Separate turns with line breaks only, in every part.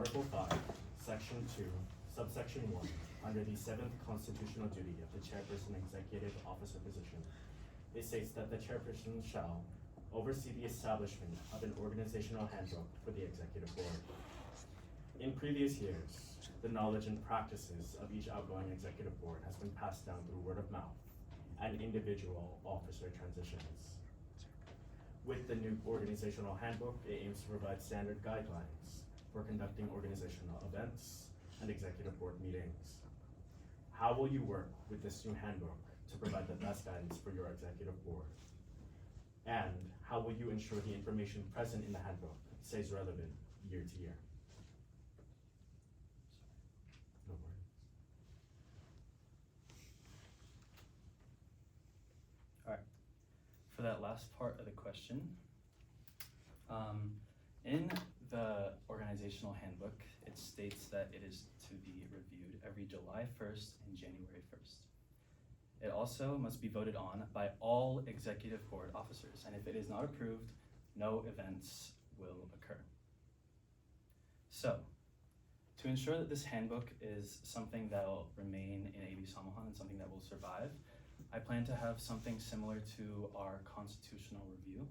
Article 5, Section 2, Subsection 1, under the 7th constitutional duty of the chairperson executive officer position, it states that the chairperson shall oversee the establishment of an organizational handbook for the executive board. In previous years, the knowledge and practices of each outgoing executive board has been passed down through word of mouth and individual officer transitions. With the new organizational handbook, it aims to provide standard guidelines for conducting organizational events and executive board meetings. How will you work with this new handbook to provide the best guidance for your executive board? And how will you ensure the information present in the handbook stays relevant year to year? No worries.
All right, for that last part of the question, in the organizational handbook, it states that it is to be reviewed every July 1st and January 1st. It also must be voted on by all executive board officers, and if it is not approved, no events will occur. So, to ensure that this handbook is something that will remain in AB Samahan and something that will survive, I plan to have something similar to our constitutional review.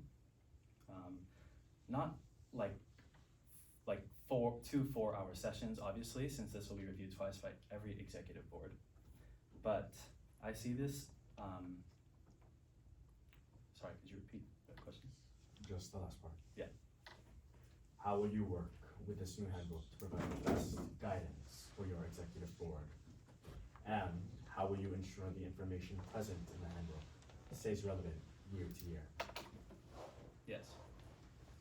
Not like 2 4-hour sessions, obviously, since this will be reviewed twice by every executive board. But I see this, sorry, could you repeat that question?
Just the last part.
Yeah.
How will you work with this new handbook to provide the best guidance for your executive board? And how will you ensure the information present in the handbook stays relevant year to year?
Yes.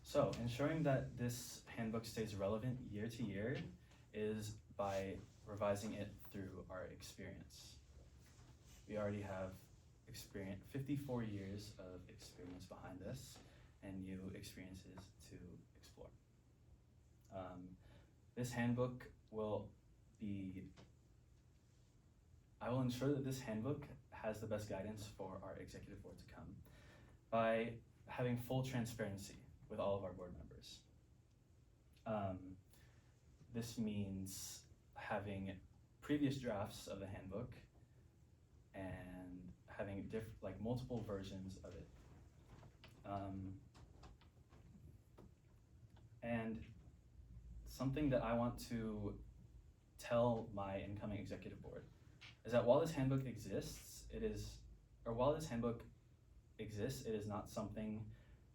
So, ensuring that this handbook stays relevant year to year is by revising it through our experience. We already have 54 years of experience behind us and new experiences to explore. This handbook I will ensure that this handbook has the best guidance for our executive board to come by having full transparency with all of our board members. This means having previous drafts of the handbook and having multiple versions of it. And something that I want to tell my incoming executive board is that while this handbook exists, it is not something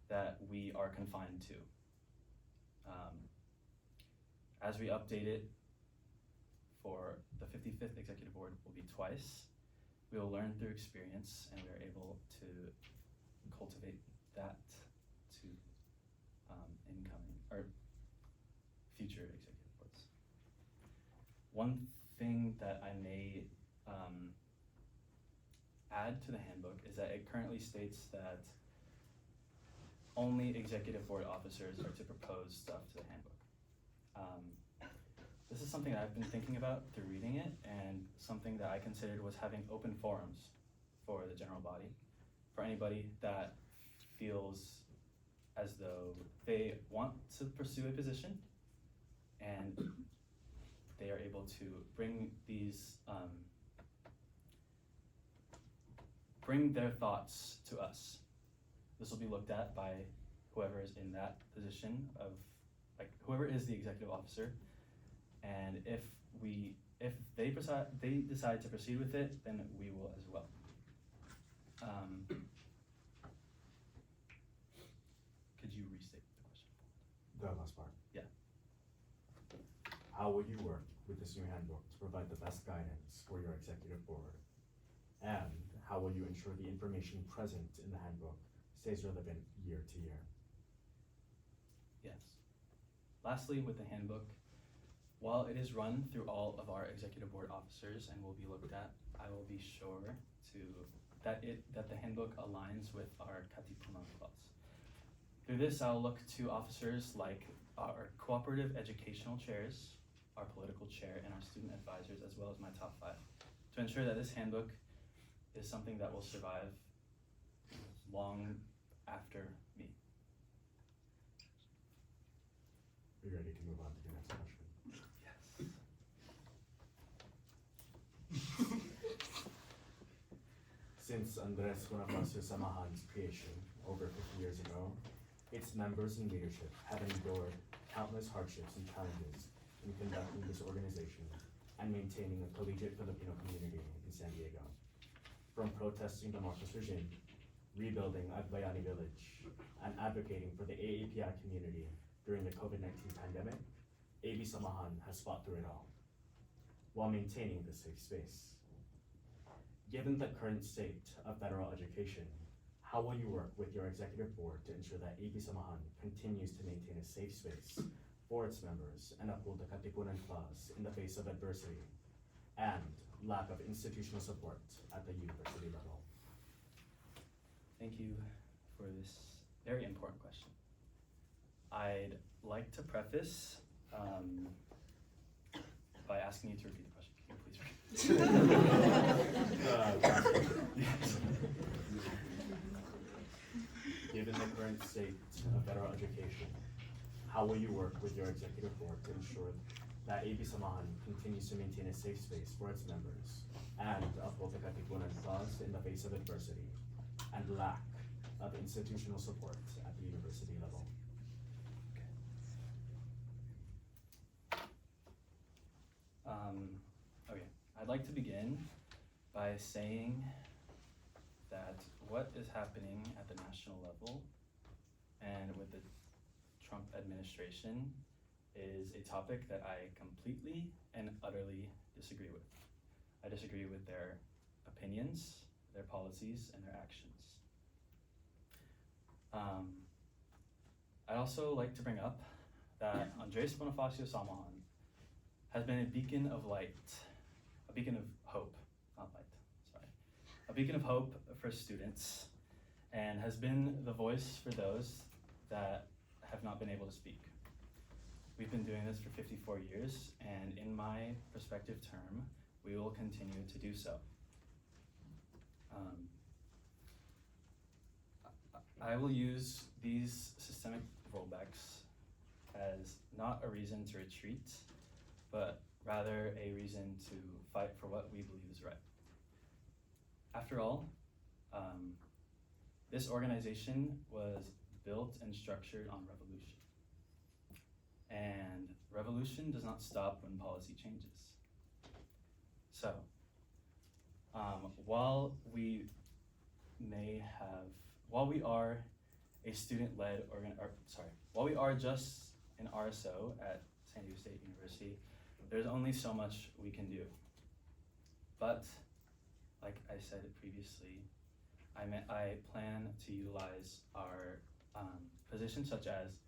that we are confined to. As we update it for the 55th executive board will be twice. We will learn through experience, and we are able to cultivate that to incoming or future executive boards. One thing that I may add to the handbook is that it currently states that only executive board officers are to propose stuff to the handbook. This is something that I've been thinking about through reading it, and something that I considered was having open forums for the general body, for anybody that feels as though they want to pursue a position and they are able to bring their thoughts to us. This will be looked at by whoever is in that position of, whoever is the executive officer, and if they decide to proceed with it, then we will as well. Could you restate the question?
The last part.
Yeah.
How will you work with this new handbook to provide the best guidance for your executive board? And how will you ensure the information present in the handbook stays relevant year to year?
Yes. Lastly, with the handbook, while it is run through all of our executive board officers and will be looked at, I will be sure that the handbook aligns with our Katipunan clause. Through this, I'll look to officers like our cooperative educational chairs, our political chair, and our student advisors, as well as my top 5, to ensure that this handbook is something that will survive long after me.
Are you ready to move on to the next question? Since Andres Bonifacio Samahan's creation over 50 years ago, its members and leadership have endured countless hardships and challenges in conducting this organization and maintaining a collegiate Filipino community in San Diego. From protesting the Marcos regime, rebuilding Agbayani Village, and advocating for the AAPI community during the COVID-19 pandemic, AB Samahan has fought through it all, while maintaining the safe space. Given the current state of federal education, how will you work with your executive board to ensure that AB Samahan continues to maintain a safe space for its members and uphold the Katipunan Clause in the face of adversity and lack of institutional support at the university level?
Thank you for this very important question. I'd like to preface by asking you to repeat the question. Can you please repeat? Yes.
Given the current state of federal education, how will you work with your executive board to ensure that AB Samahan continues to maintain a safe space for its members and uphold the Katipunan Clause in the face of adversity and lack of institutional support at the university level?
Okay, I'd like to begin by saying that what is happening at the national level and with the Trump administration is a topic that I completely and utterly disagree with. I disagree with their opinions, their policies, and their actions. I'd also like to bring up that Andres Bonifacio Samahan has been a beacon of light, a beacon of hope, not light, sorry, a beacon of hope for students, and has been the voice for those that have not been able to speak. We've been doing this for 54 years, and in my prospective term, we will continue to do so. I will use these systemic rollbacks as not a reason to retreat, but rather a reason to fight for what we believe is right. After all, this organization was built and structured on revolution. And revolution does not stop when policy changes. So, while we are a student-led while we are just an RSO at San Diego State University, there's only so much we can do. But, like I said previously, I plan to utilize our positions such as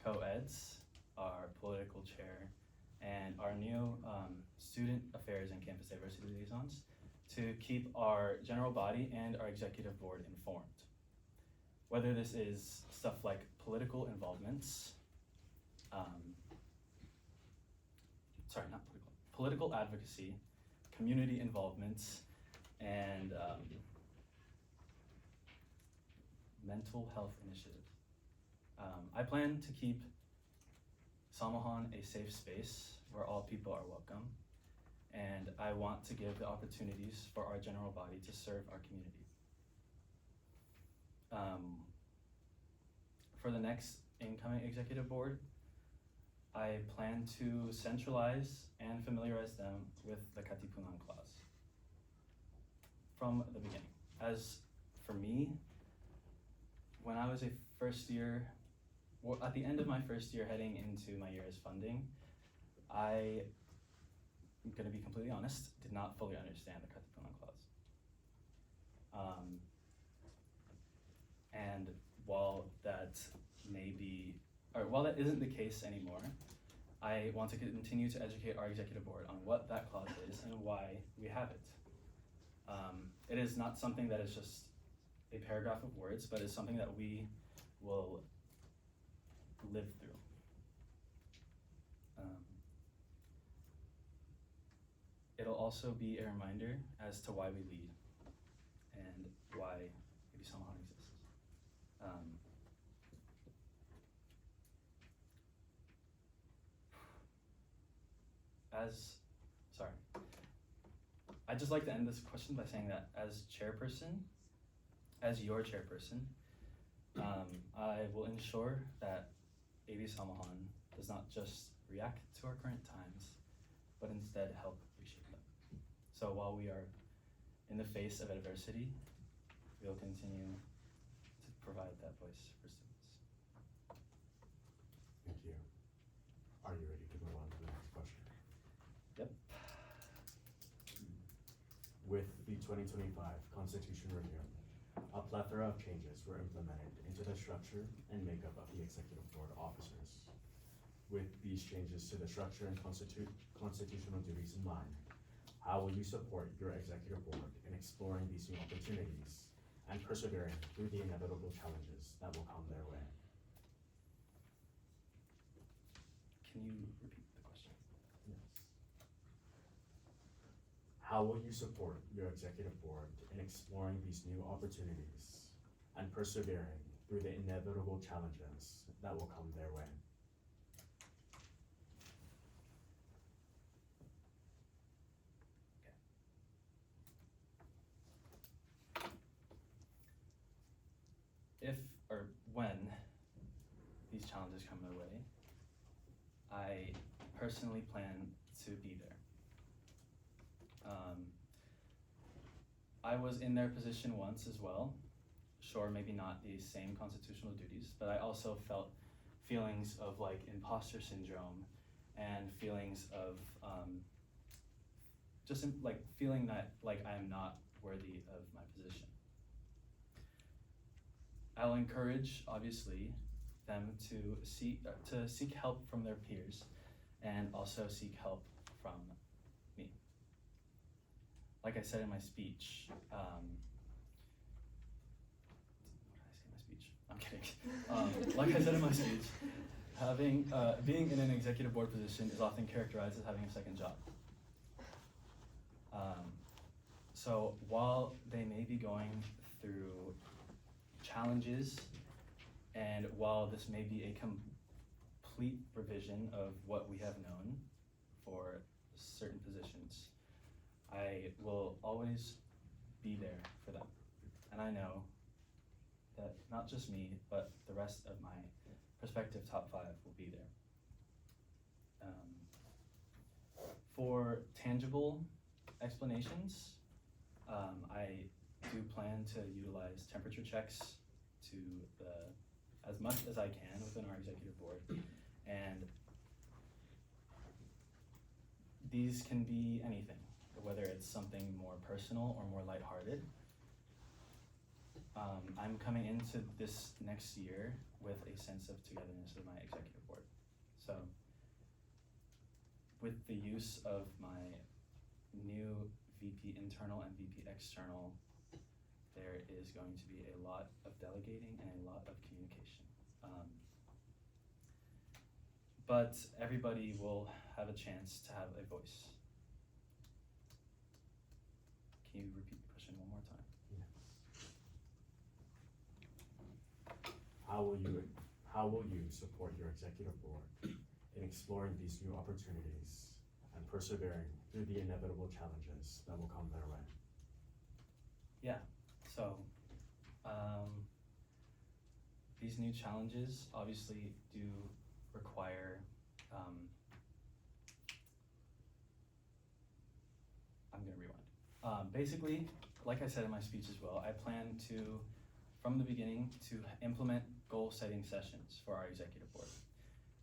co-eds, our political chair, and our new student affairs and campus diversity liaisons to keep our general body and our executive board informed. Whether this is stuff like political involvements, political advocacy, community involvements, and mental health initiatives. I plan to keep Samahan a safe space where all people are welcome, and I want to give the opportunities for our general body to serve our community. For the next incoming executive board, I plan to centralize and familiarize them with the Katipunan Clause from the beginning. As for me, when I was a first year, at the end of my first year heading into my year as funding, I'm gonna be completely honest, did not fully understand the Katipunan Clause. And while that isn't the case anymore, I want to continue to educate our executive board on what that clause is and why we have it. It is not something that is just a paragraph of words, but it's something that we will live through. It'll also be a reminder as to why we lead and why maybe Samahan exists. I'd just like to end this question by saying that as chairperson, as your chairperson, I will ensure that AB Samahan does not just react to our current times, but instead help reshape them. So while we are in the face of adversity, we will continue to provide that voice for students.
Thank you. Are you ready to move on to the next question?
Yep.
With the 2025 Constitution Review, a plethora of changes were implemented into the structure and makeup of the Executive Board officers. With these changes to the structure and constitutional duties in mind, how will you support your Executive Board in exploring these new opportunities and persevering through the inevitable challenges that will come their way?
Can you repeat the question?
Yes. How will you support your Executive Board in exploring these new opportunities and persevering through the inevitable challenges that will come their way?
If or when these challenges come their way, I personally plan to be there. I was in their position once as well. Sure, maybe not the same constitutional duties, but I also felt feelings of like imposter syndrome and feelings of like feeling that like I am not worthy of my position. I'll encourage, obviously, them to seek help from their peers and also seek help from me. Like I said in my speech, I'm kidding. Like I said in my speech, being in an executive board position is often characterized as having a second job. So while they may be going through challenges, and while this may be a complete revision of what we have known for certain positions, I will always be there for them. And I know that not just me, but the rest of my prospective top 5 will be there. For tangible explanations, I do plan to utilize temperature checks as much as I can within our executive board, and these can be anything, whether it's something more personal or more lighthearted. I'm coming into this next year with a sense of togetherness with my executive board. So with the use of my new VP internal and VP external, there is going to be a lot of delegating and a lot of communication. But everybody will have a chance to have a voice. Can you repeat the question one more time?
Yes. How will you support your executive board in exploring these new opportunities and persevering through the inevitable challenges that will come their way?
Yeah, so these new challenges obviously do require, I'm gonna rewind. Basically, like I said in my speech as well, I plan to, from the beginning, to implement goal-setting sessions for our executive board.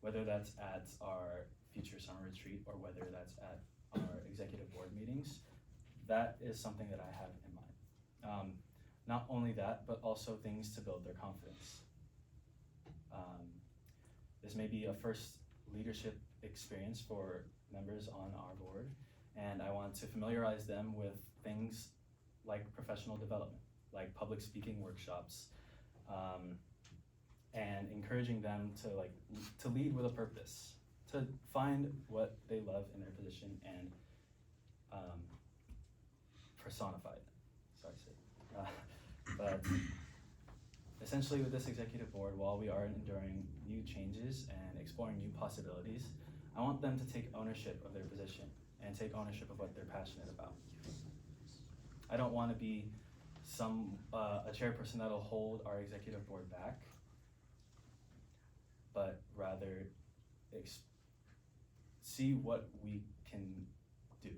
Whether that's at our future summer retreat or whether that's at our executive board meetings, that is something that I have in mind. Not only that, but also things to build their confidence. This may be a first leadership experience for members on our board, and I want to familiarize them with things like professional development, like public speaking workshops, and encouraging them to lead with a purpose, to find what they love in their position and personify it. Sorry, Sid. But essentially with this executive board, while we are enduring new changes and exploring new possibilities, I want them to take ownership of their position and take ownership of what they're passionate about. I don't want to be a chairperson that'll hold our executive board back, but rather see what we can do.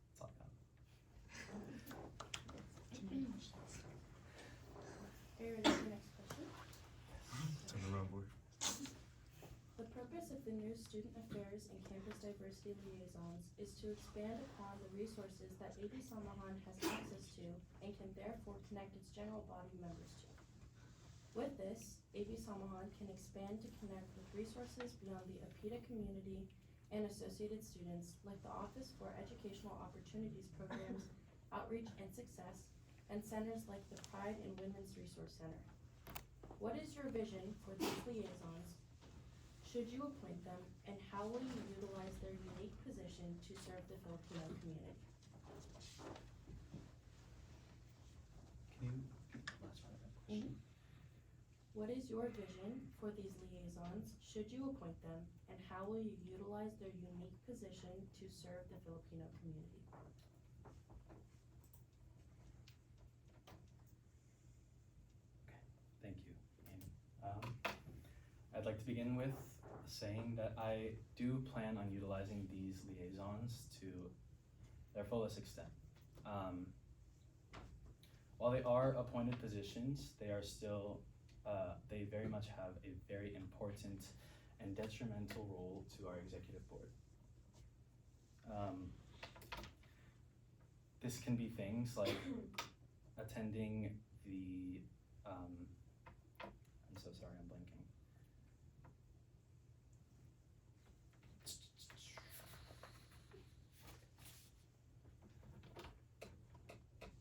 That's all I got.
Are you ready for the next question?
Turn around, boy.
The purpose of the new Student Affairs and Campus Diversity Liaisons is to expand upon the resources that AB Samahan has access to and can therefore connect its general body members to. With this, AB Samahan can expand to connect with resources beyond the APITA community and associated students, like the Office for Educational Opportunities Programs, Outreach and Success, and centers like the Pride and Women's Resource Center. What is your vision for these liaisons? Should you appoint them, and how will you utilize their unique position to serve the Filipino community?
Can you last part of that question?
What is your vision for these liaisons? Should you appoint them, and how will you utilize their unique position to serve the Filipino community?
Thank you, Amy. I'd like to begin with saying that I do plan on utilizing these liaisons to their fullest extent. While they are appointed positions, they are still, they very much have a very important and detrimental role to our executive board. This can be things like attending the, I'm so sorry, I'm blanking.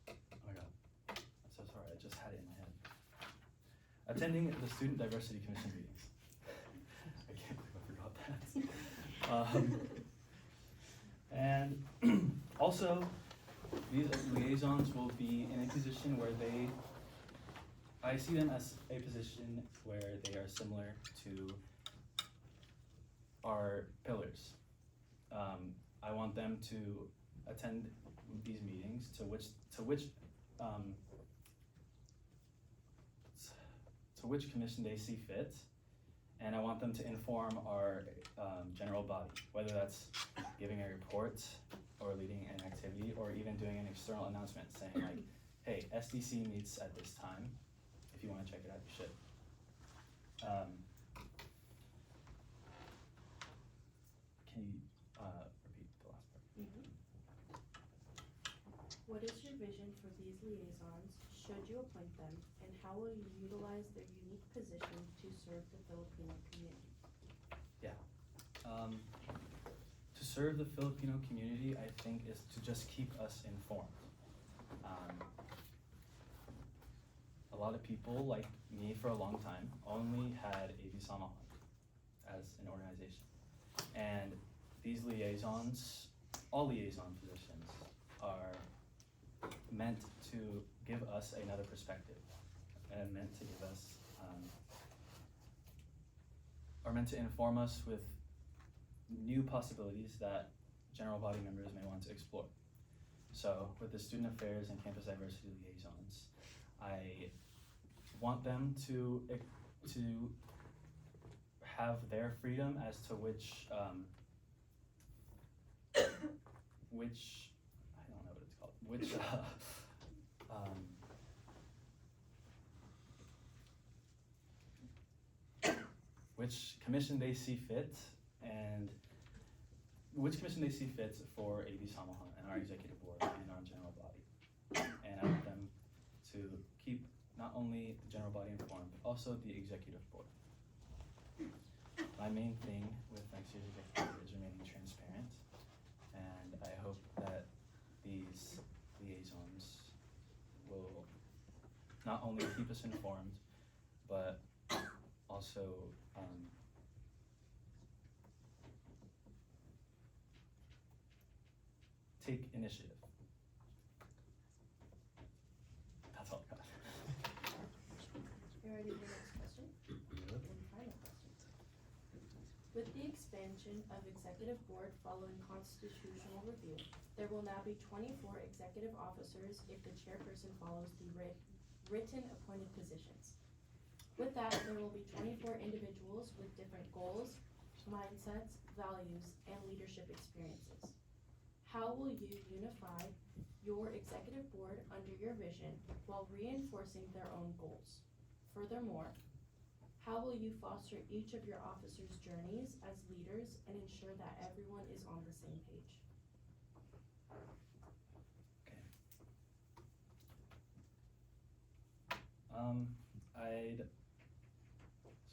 Oh my god, I'm so sorry, I just had it in my head. Attending the Student Diversity Commission meetings. I can't believe I forgot that. And also, these liaisons will be in a position where I see them as a position where they are similar to our pillars. I want them to attend these meetings to which commission they see fit, and I want them to inform our general body, whether that's giving a report or leading an activity or even doing an external announcement saying like, hey, SDC meets at this time. If you want to check it out, you should. Can you repeat the last part?
What is your vision for these liaisons? Should you appoint them, and how will you utilize their unique position to serve the Filipino community?
To serve the Filipino community, I think, is to just keep us informed. A lot of people, like me for a long time, only had AB Samahan as an organization. And these liaisons, all liaison positions, are meant to give us another perspective, and meant to give us, are meant to inform us with new possibilities that general body members may want to explore. So with the Student Affairs and Campus Diversity Liaisons, I want them to have their freedom as to which, I don't know what it's called, which commission they see fit, and which commission they see fit for AB Samahan and our executive board and our general body. And I want them to keep not only the general body informed, but also the executive board. My main thing with next year's executive board is remaining transparent, and I hope that these liaisons will not only keep us informed, but also take initiative. That's all I got.
You ready for the next question? And final question. With the expansion expansion of executive board following constitutional review. There will now be 24 executive officers if the chairperson follows the written appointed positions. With that, there will be 24 individuals with different goals, mindsets, values, and leadership experiences. How will you unify your executive board under your vision while reinforcing their own goals? Furthermore, how will you foster each of your officers' journeys as leaders and ensure that everyone is on the same page?
Okay.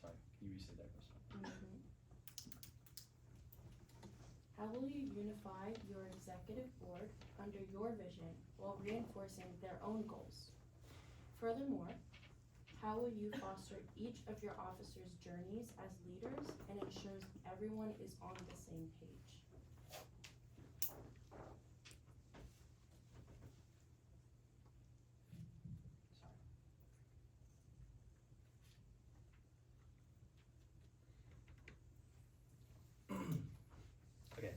Sorry, can you restate that question?
How will you unify your executive board under your vision while reinforcing their own goals? Furthermore, how will you foster each of your officers' journeys as leaders and ensures everyone is on the same page?
Okay.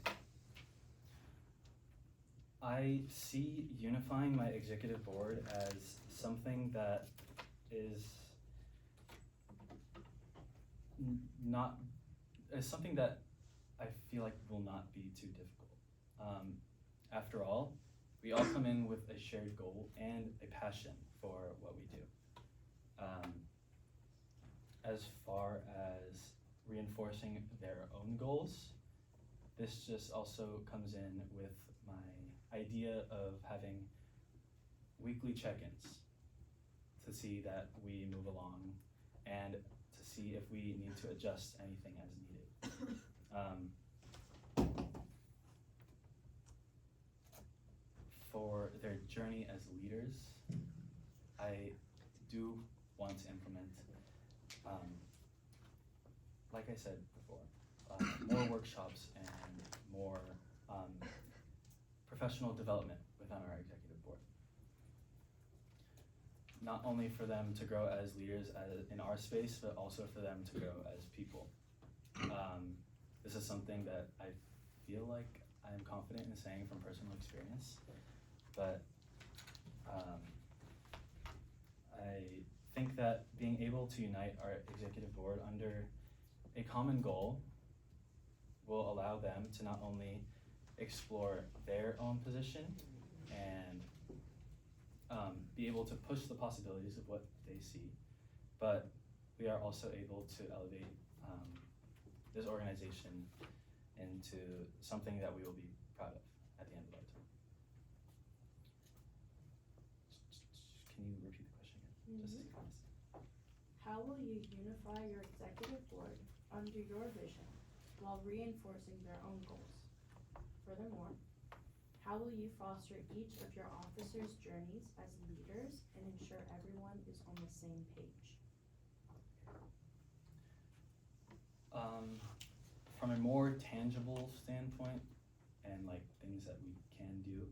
I see unifying my executive board as something that is something that I feel like will not be too difficult. After all, we all come in with a shared goal and a passion for what we do. As far as reinforcing their own goals, this just also comes in with my idea of having weekly check-ins to see that we move along and to see if we need to adjust anything as needed. For their journey as leaders, I do want to implement, like I said before, more workshops and more professional development within our executive board. Not only for them to grow as leaders in our space, but also for them to grow as people. This is something that I feel like I'm confident in saying from personal experience, but I think that being able to unite our executive board under a common goal will allow them to not only explore their own position and be able to push the possibilities of what they see, but we are also able to elevate this organization into something that we will be proud of at the end of our term. Can you repeat the question again? Just to see honest.
How will you unify your executive board under your vision while reinforcing their own goals? Furthermore, how will you foster each of your officers' journeys as leaders and ensure everyone is on the same page?
From a more tangible standpoint and like things that we can do,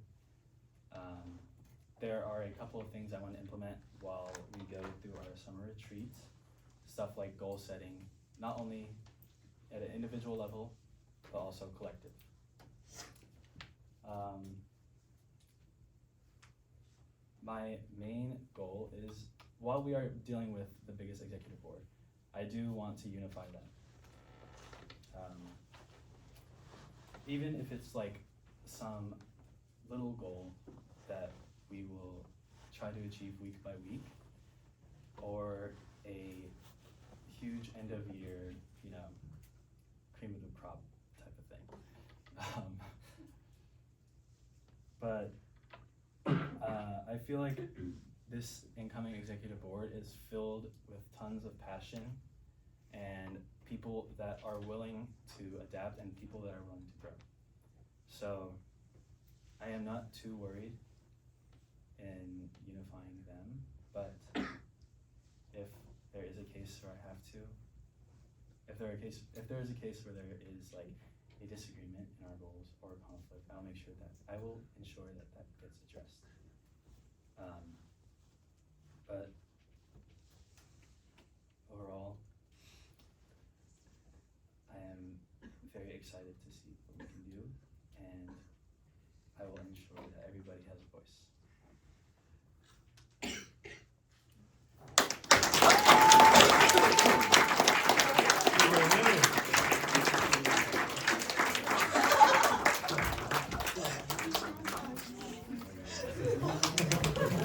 there are a couple of things I want to implement while we go through our summer retreats. Stuff like goal setting, not only at an individual level, but also collective. My main goal is, while we are dealing with the biggest executive board, I do want to unify them. Even if it's like some little goal that we will try to achieve week by week, or a huge end of year, cream of the crop type of thing. But I feel like this incoming executive board is filled with tons of passion and people that are willing to adapt and people that are willing to grow. So I am not too worried in unifying them, but if there is a case where I have to, if there is a case where there is like a disagreement in our goals or a conflict, I'll make sure that I will ensure that that gets addressed. But overall, I am very excited to see what we can do, and I will ensure that everybody has